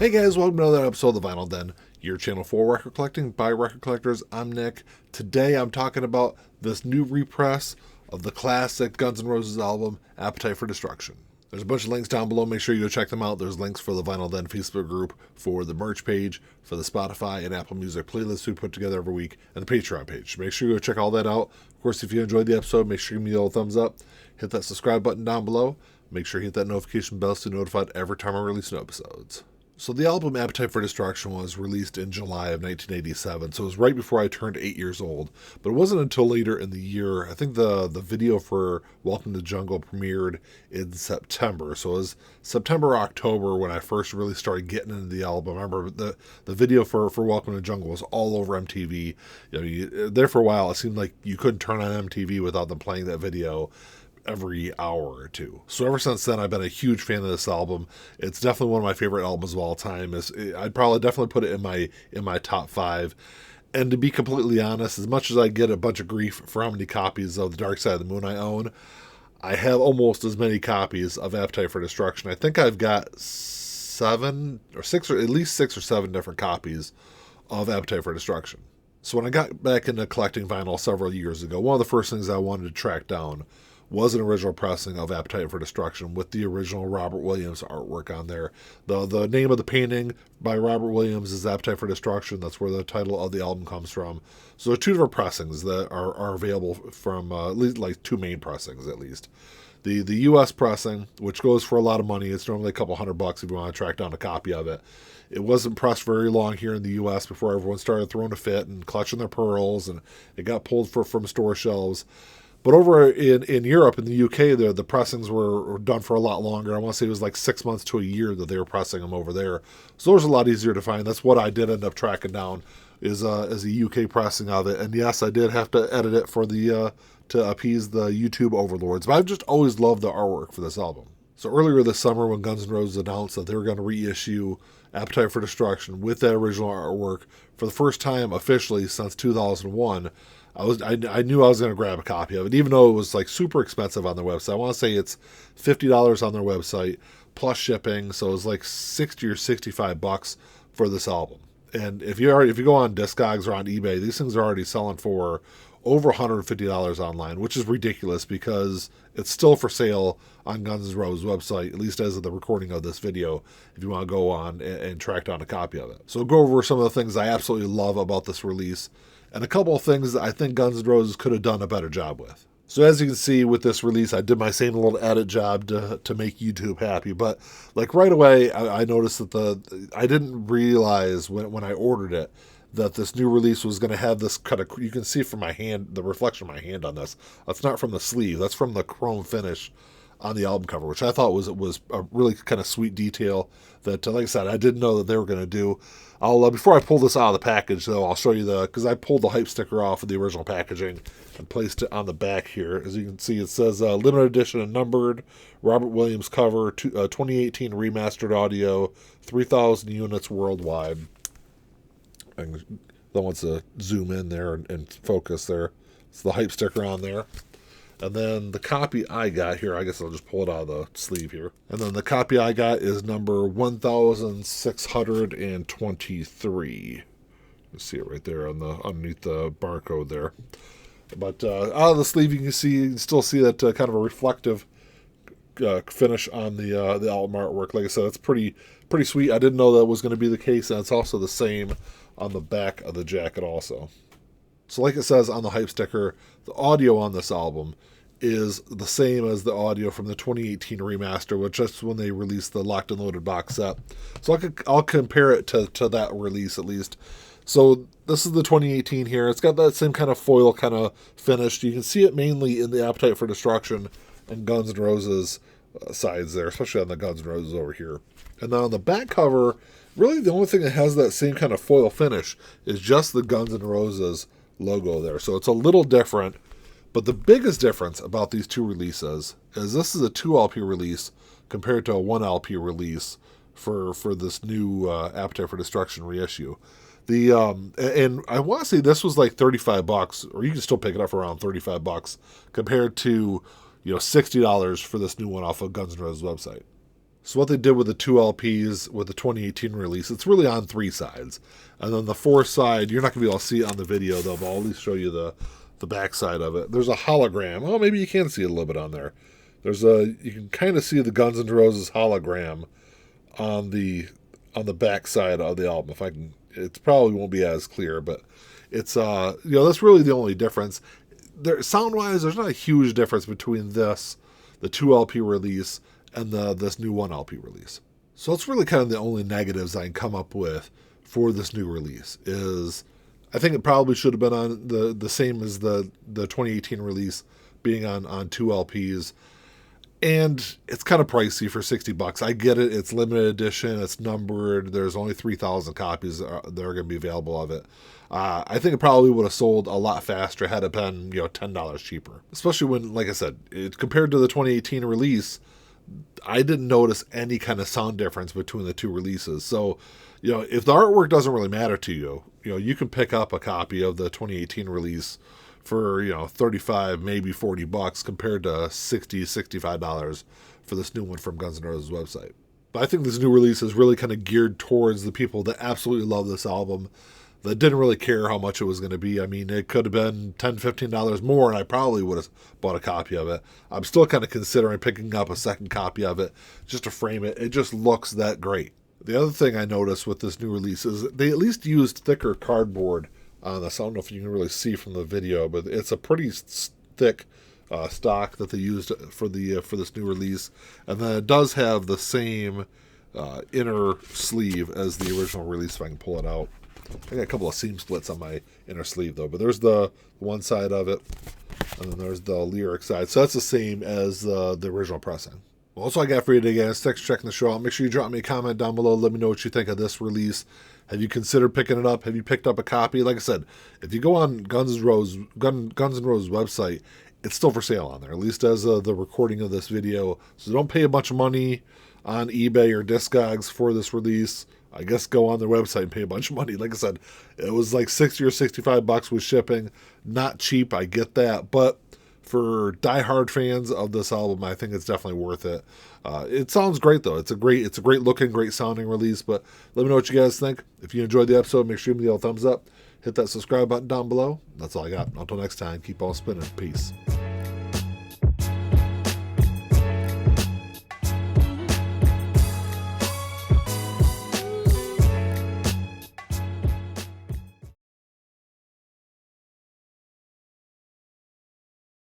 Hey guys, welcome to another episode of The Vinyl Den, your channel for record collecting by record collectors. I'm Nick. Today I'm talking about this new repress of the classic Guns N' Roses album, Appetite for Destruction. There's a bunch of links down below. Make sure you go check them out. There's links for the Vinyl Den Facebook group, for the merch page, for the Spotify and Apple Music playlists we put together every week, and the Patreon page. Make sure you go check all that out. Of course, if you enjoyed the episode, make sure you give me a little thumbs up. Hit that subscribe button down below. Make sure you hit that notification bell so you're notified every time I release new episodes. So the album Appetite for Destruction was released in July of 1987, so it was right before I turned 8 years old. But it wasn't until later in the year, I think the video for Welcome to the Jungle premiered in September. So it was September or October when I first really started getting into the album. I remember the video for Welcome to the Jungle was all over MTV. There for a while, it seemed like you couldn't turn on MTV without them playing that video every hour or two. So ever since then, I've been a huge fan of this album. It's definitely one of my favorite albums of all time. I'd probably definitely put it in my top 5. And to be completely honest, as much as I get a bunch of grief for how many copies of The Dark Side of the Moon I own, I have almost as many copies of Appetite for Destruction. I think I've got 7 or 6, or at least 6 or 7 different copies of Appetite for Destruction. So when I got back into collecting vinyl several years ago, one of the first things I wanted to track down was an original pressing of Appetite for Destruction with the original Robert Williams artwork on there. The name of the painting by Robert Williams is Appetite for Destruction. That's where the title of the album comes from. So there are 2 different pressings that are available from at least like 2 main pressings at least. The U.S. pressing, which goes for a lot of money, it's normally a couple $100 if you want to track down a copy of it. It wasn't pressed very long here in the U.S. before everyone started throwing a fit and clutching their pearls, and it got pulled from store shelves. But over in Europe, in the UK, the pressings were done for a lot longer. I want to say it was like 6 months to a year that they were pressing them over there. So it was a lot easier to find. That's what I did end up tracking down, is a UK pressing of it. And yes, I did have to edit it for to appease the YouTube overlords. But I've just always loved the artwork for this album. So earlier this summer, when Guns N' Roses announced that they were going to reissue Appetite for Destruction with that original artwork for the first time officially since 2001, I knew I was going to grab a copy of it, even though it was like super expensive on their website. I want to say it's $50 on their website plus shipping, so it was like $60 or $65 for this album. And if you go on Discogs or on eBay, these things are already selling for over $150 online, which is ridiculous because it's still for sale on Guns N' Roses website, at least as of the recording of this video, if you want to go on and track down a copy of it. So we'll go over some of the things I absolutely love about this release, and a couple of things that I think Guns N' Roses could have done a better job with. So as you can see with this release, I did my same little edit job to make YouTube happy. But like right away, I noticed that I didn't realize when I ordered it that this new release was going to have this kind of, you can see from my hand, the reflection of my hand on this. That's not from the sleeve. That's from the chrome finish on the album cover, which I thought was a really kind of sweet detail that, like I said, I didn't know that they were going to do. Before I pull this out of the package, though, I'll show you because I pulled the hype sticker off of the original packaging and placed it on the back here. As you can see, it says limited edition and numbered, Robert Williams cover, 2018 remastered audio, 3,000 units worldwide. I don't want to zoom in there and focus there. It's the hype sticker on there. And then the copy I got here, I guess I'll just pull it out of the sleeve here. And then the copy I got is number 1623. You see it right there underneath the barcode there. But out of the sleeve, you can still see that kind of a reflective finish on the album artwork. Like I said, it's pretty sweet. I didn't know that was going to be the case, and it's also the same on the back of the jacket also. So like it says on the hype sticker, the audio on this album is the same as the audio from the 2018 remaster, which is when they released the Locked and Loaded box set. So I'll compare it to that release at least. So this is the 2018 here. It's got that same kind of foil kind of finish. You can see it mainly in the Appetite for Destruction and Guns N' Roses sides there, especially on the Guns N' Roses over here. And then on the back cover, really the only thing that has that same kind of foil finish is just the Guns N' Roses logo there. So it's a little different, but the biggest difference about these 2 releases is this is a 2 LP release compared to a 1 LP release for this new Appetite for Destruction reissue. And I want to say this was like $35, or you can still pick it up for around $35 compared to $60 for this new one off of Guns N' Roses website. So what they did with the 2 LPs with the 2018 release, it's really on 3 sides. And then the 4th side, you're not going to be able to see it on the video, though, but I'll at least show you the back side of it. There's a hologram. Oh, maybe you can see it a little bit on there. You can kind of see the Guns N' Roses hologram on the back side of the album. If I can, it probably won't be as clear, but it's that's really the only difference. Sound wise, there's not a huge difference between the 2 LP release and this new 1 LP release. So it's really kind of the only negatives I can come up with for this new release. Is I think it probably should have been on the same as the 2018 release, being on 2 LPs. And it's kind of pricey for $60. I get it. It's limited edition. It's numbered. There's only 3,000 copies that are going to be available of it. I think it probably would have sold a lot faster had it been $10 cheaper. Especially when, like I said, compared to the 2018 release, I didn't notice any kind of sound difference between the 2 releases. So, if the artwork doesn't really matter to you, you can pick up a copy of the 2018 release for, $35, maybe $40 compared to $60, $65 for this new one from Guns N' Roses website. But I think this new release is really kind of geared towards the people that absolutely love this album, that didn't really care how much it was going to be. I mean, it could have been $10, $15 more, and I probably would have bought a copy of it. I'm still kind of considering picking up a second copy of it just to frame it. It just looks that great. The other thing I noticed with this new release is they at least used thicker cardboard on this. I don't know if you can really see from the video, but it's a pretty thick stock that they used for this new release. And then it does have the same inner sleeve as the original release, if I can pull it out. I got a couple of seam splits on my inner sleeve, though. But there's the one side of it, and then there's the lyric side. So that's the same as the original pressing. Well, that's all I got for you today, guys. Thanks for checking the show out. Make sure you drop me a comment down below. Let me know what you think of this release. Have you considered picking it up? Have you picked up a copy? Like I said, if you go on Guns N' Roses website, it's still for sale on there, at least as the recording of this video. So don't pay a bunch of money on eBay or Discogs for this release. I guess go on their website and pay a bunch of money. Like I said, it was like $60 or $65 with shipping. Not cheap, I get that. But for diehard fans of this album, I think it's definitely worth it. It sounds great, though. It's a great looking, great sounding release. But let me know what you guys think. If you enjoyed the episode, make sure you give me the thumbs up. Hit that subscribe button down below. That's all I got. Until next time, keep on spinning. Peace.